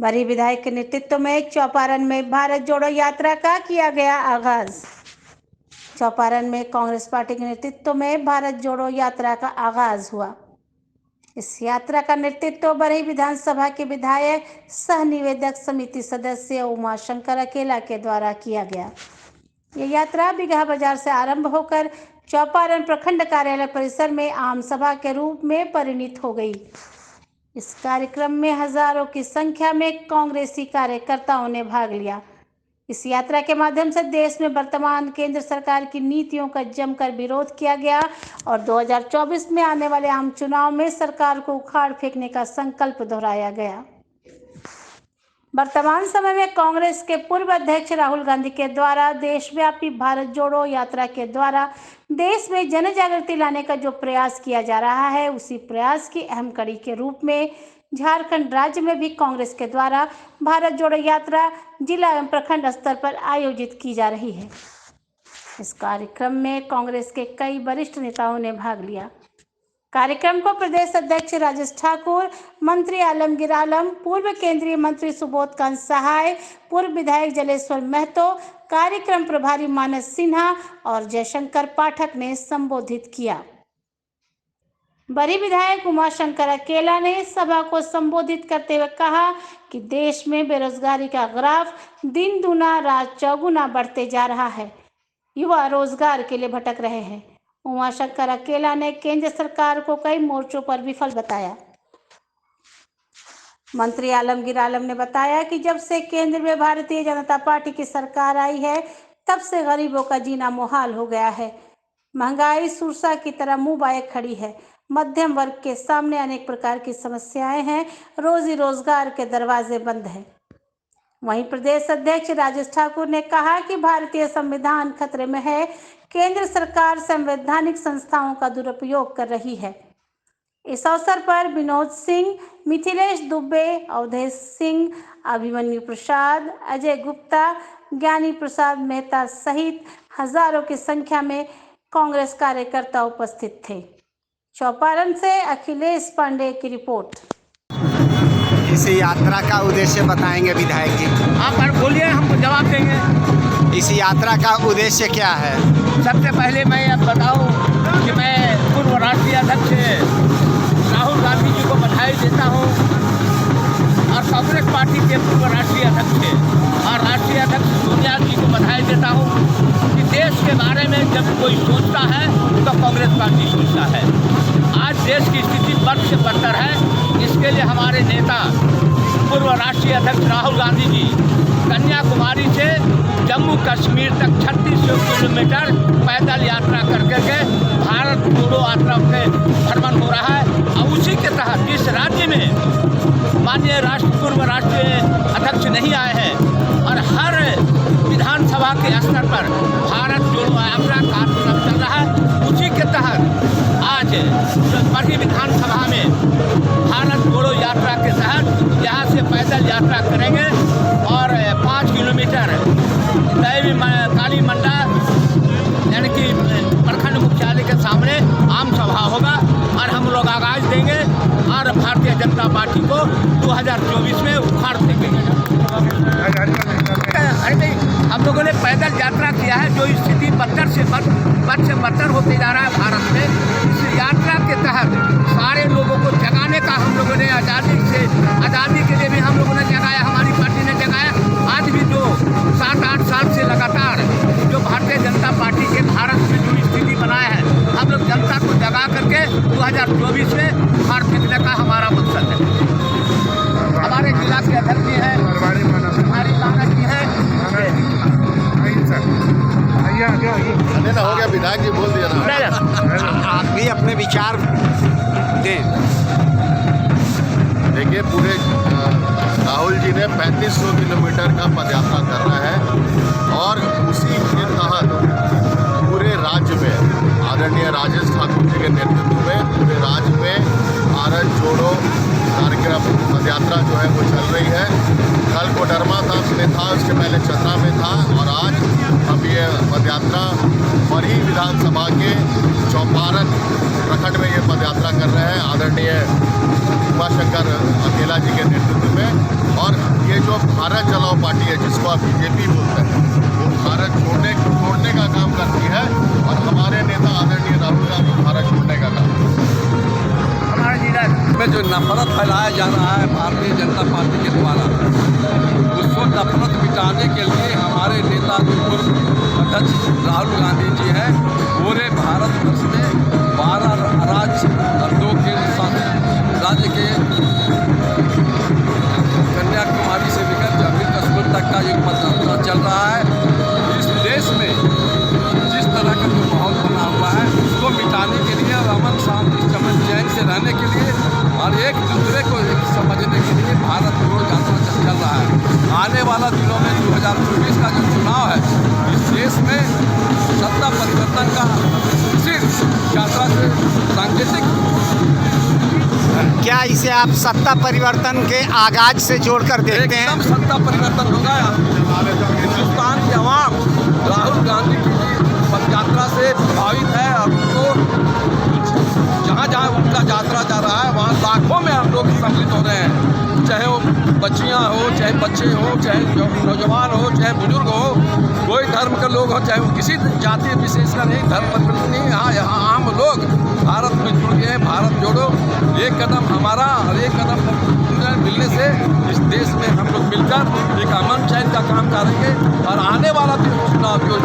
बड़ी विधायक के नेतृत्व में चौपारण में भारत जोड़ो यात्रा का किया गया आगाज। चौपारण में कांग्रेस पार्टी के नेतृत्व में भारत जोड़ो यात्रा का आगाज हुआ। इस यात्रा का नेतृत्व बरही विधानसभा के विधायक सह निवेदक समिति सदस्य उमाशंकर अकेला के द्वारा किया गया। ये यात्रा बिगहा बाजार से आरंभ होकर चौपारण प्रखंड कार्यालय परिसर में आम सभा के रूप में परिणित हो गई। इस कार्यक्रम में हजारों की संख्या में कांग्रेसी कार्यकर्ताओं ने भाग लिया। इस यात्रा के माध्यम से देश में वर्तमान केंद्र सरकार की नीतियों का जमकर विरोध किया गया और 2024 में आने वाले आम चुनाव में सरकार को उखाड़ फेंकने का संकल्प दोहराया गया। वर्तमान समय में कांग्रेस के पूर्व अध्यक्ष राहुल गांधी के द्वारा देशव्यापी भारत जोड़ो यात्रा के द्वारा देश में जन जागृति लाने का जो प्रयास किया जा रहा है, उसी प्रयास की अहम कड़ी के रूप में झारखंड राज्य में भी कांग्रेस के द्वारा भारत जोड़ो यात्रा जिला एवं प्रखंड स्तर पर आयोजित की जा रही है। इस कार्यक्रम में कांग्रेस के कई वरिष्ठ नेताओं ने भाग लिया। कार्यक्रम को प्रदेश अध्यक्ष राजेश ठाकुर, मंत्री आलमगीर आलम, पूर्व केंद्रीय मंत्री सुबोध कांत सहाय, पूर्व विधायक जलेश्वर महतो, कार्यक्रम प्रभारी मानस सिन्हा और जयशंकर पाठक ने संबोधित किया। बड़ी विधायक उमाशंकर अकेला ने सभा को संबोधित करते हुए कहा कि देश में बेरोजगारी का ग्राफ दिन दूना रात चौगुना बढ़ते जा रहा है। युवा रोजगार के लिए भटक रहे हैं। उमाशंकर अकेला ने केंद्र सरकार को कई मोर्चों पर विफल बताया। मंत्री आलमगीर आलम ने बताया कि जब से केंद्र में भारतीय जनता पार्टी की सरकार आई है, तब से गरीबों का जीना मुहाल हो गया है। महंगाई सुरसा की तरह मुंह बाए खड़ी है। मध्यम वर्ग के सामने अनेक प्रकार की समस्याएं हैं। रोजी रोजगार के दरवाजे बंद हैं। वहीं प्रदेश अध्यक्ष राजेश ठाकुर ने कहा कि भारतीय संविधान खतरे में है। केंद्र सरकार संवैधानिक संस्थाओं का दुरुपयोग कर रही है। इस अवसर पर विनोद सिंह, मिथिलेश दुबे, अवधेश सिंह, अभिमन्यु प्रसाद, अजय गुप्ता, ज्ञानी प्रसाद मेहता सहित हजारों की संख्या में कांग्रेस कार्यकर्ता उपस्थित थे। चौपारण से अखिलेश पांडे की रिपोर्ट। इस यात्रा का उद्देश्य बताएंगे विधायक जी? आप बोलिए, हम जवाब देंगे। इस यात्रा का उद्देश्य क्या है? सबसे पहले मैं अब बताऊं कि मैं पूर्व राष्ट्रीय अध्यक्ष राहुल गांधी जी को बधाई देता हूं और कांग्रेस पार्टी के पूर्व राष्ट्रीय अध्यक्ष और राष्ट्रीय अध्यक्ष सोनिया जी को बधाई देता हूं कि देश के बारे में जब कोई सोचता है तो कांग्रेस पार्टी सोचता है। आज देश की स्थिति बद से बदतर है। इसके लिए हमारे नेता पूर्व राष्ट्रीय अध्यक्ष राहुल गांधी जी कन्याकुमारी से जम्मू कश्मीर तक 3600 किलोमीटर पैदल यात्रा करके भारत जोड़ो यात्रा पे भ्रमण हो रहा है। और उसी के तहत जिस राज्य में माननीय पूर्व राष्ट्रीय अध्यक्ष नहीं आए हैं और हर विधानसभा के स्तर पर भारत जोड़ो यात्रा कार्यक्रम चल रहा है, उसी के तहत आज बड़ी विधानसभा में भारत जोड़ो यात्रा के तहत यहाँ से पैदल यात्रा करेंगे और 5 किलोमीटर दैवी काली मंडा यानी कि प्रखंड मुख्यालय के सामने आम सभा होगा और हम लोग आगाज देंगे और भारतीय जनता पार्टी को 2024 में उखाड़ फेंकेंगे। हम लोगों ने पैदल यात्रा किया है। जो स्थिति बद से बदतर होते जा रहा है भारत में, इस यात्रा के तहत सारे लोगों को जगाने का हम लोगों ने आज़ादी के लिए भी हम लोगों ने जगाया, हमारी पार्टी ने जगाया। आज भी जो 7-8 साल से लगातार जो भारतीय जनता पार्टी के भारत में जो स्थिति बनाया है, हम लोग जनता को जगा करके 2024 में उखाड़ फेंकने का हमारा मकसद है। हमारे जिला के अध्यक्ष जी हैं, हमारी मानक जी हैं। हो गया, विधायक जी बोल दिया ना। आप भी अपने विचार दें। देखिए, पूरे राहुल जी ने 3500 किलोमीटर का पदयात्रा करना है और उसी के तहत पूरे राज्य में आदरणीय राजेश ठाकुर जी के नेतृत्व में पूरे राज्य में भारत जोड़ो कार्यक्रम पदयात्रा जो है वो चल रही है। कल कोडरमा में था, उसके पहले चतरा में था और आज हम ये पदयात्रा बरही विधानसभा के चौपारण प्रखंड में ये पदयात्रा कर कर रहे हैं आदरणीय उमाशंकर अकेला जी के नेतृत्व में। और ये जो भारत चलाओ पार्टी है, जिसको आप बीजेपी बोलते हैं, वो भारत छोड़ने का काम करती है। और हमारे नेता आदरणीय राहुल गांधी भारत छोड़ने का काम हमारे जिला में जो नफरत फैलाया जा रहा है भारतीय जनता पार्टी के द्वारा, उसको नफरत मिटाने के लिए हमारे नेता जो पूर्व अध्यक्ष राहुल गांधी जी हैं, पूरे भारतवर्ष में 12 राज्य और 2 केंद्र शासित राज्य के कन्याकुमारी से लेकर जम्मू कश्मीर तक का एक पदयात्रा चल रहा है। इस देश में जिस तरह का जो माहौल बना हुआ है, उसको मिटाने के लिए और अमन शांति चमन चैन से रहने के लिए और एक दूसरे को समझने के लिए भारत जोड़ो यात्रा चल रहा है। आने वाला दिनों में 2024 का जो चुनाव है, इस देश में सत्ता परिवर्तन का सिर्फ यात्रा से सांकेतिक क्या इसे आप सत्ता परिवर्तन के आगाज से जोड़कर देखते हैं? एकदम सत्ता परिवर्तन होगा। हिंदुस्तान की आवाम राहुल गांधी की पदयात्रा से प्रभावित है। और उनको जहाँ जहाँ उनका यात्रा जा रहा है, वहाँ लाखों में हम लोग सम्मिलित हो रहे हैं, चाहे वो बच्चियाँ हो, चाहे बच्चे हो, चाहे नौजवान हो, चाहे बुजुर्ग हो, कोई धर्म के लोग हो, चाहे वो किसी जाति विशेष का नहीं, धर्म परिवर्तन नहीं। यहाँ आम लोग भारत में जुड़ गए हैं। भारत जोड़ो एक कदम हमारा और एक कदम मिलने से इस देश में हम लोग मिलकर एक अमन चैन का काम करेंगे। और आने वाला चुनाव जो